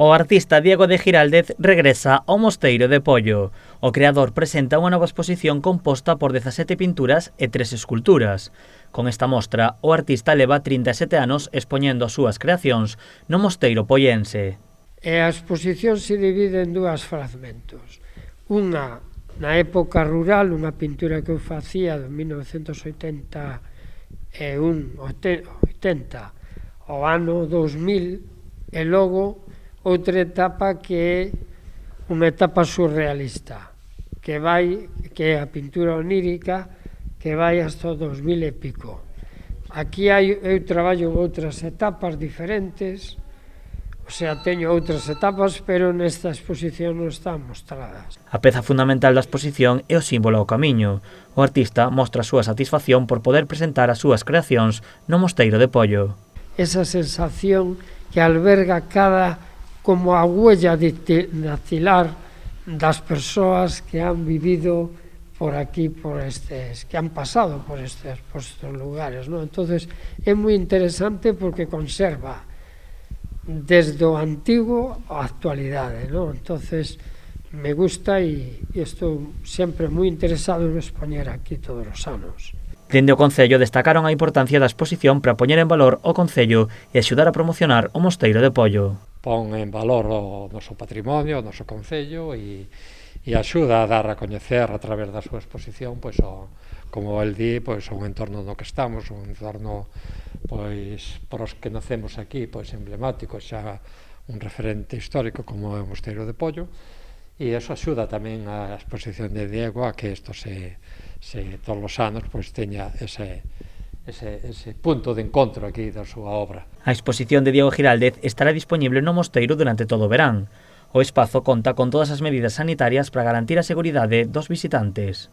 O artista Diego de Giraldez regresa ao Mosteiro de Pollo. O creador presenta unha nova exposición composta por 17 pinturas e 3 esculturas. Con esta mostra, o artista leva 37 anos expoñendo as súas creacións no Mosteiro pollense. A exposición se divide en dúas fragmentos. Unha na época rural, unha pintura que eu facía de 1980 ao ano 2000, e logo outra etapa que é unha etapa surrealista, que é a pintura onírica, que vai hasta o 2000 e pico. Aquí eu traballo en outras etapas diferentes, o sea, teño outras etapas, pero nesta exposición non están mostradas. A peza fundamental da exposición é o símbolo ao camiño. O artista mostra a súa satisfacción por poder presentar as súas creacións no Mosteiro de Pollo. Esa sensación que alberga como a huella dactilar das persoas que han vivido por aquí, que han pasado por estes lugares, ¿no? Entonces, é moi interesante porque conserva desde o antigo á actualidade, ¿no? Entonces, me gusta e estou sempre moi interesado en expoñer aquí todos os anos. Dende o Concello destacaron a importancia da exposición para poñer en valor o Concello e axudar a promocionar o Mosteiro de Pollo. Pon en valor o noso patrimonio, o noso Concello e axuda a dar a coñecer a través da súa exposición, pois, como el di, pois, un entorno no que estamos, un entorno, pois, por os que nacemos aquí, pois, emblemático, xa un referente histórico como é o Mosteiro de Pollo, e eso axuda tamén a exposición de Diego a que isto se todos os anos pois teña ese punto de encontro aquí da súa obra. A exposición de Diego Giraldez estará dispoñible no mosteiro durante todo o verán. O espazo conta con todas as medidas sanitarias para garantir a seguridade dos visitantes.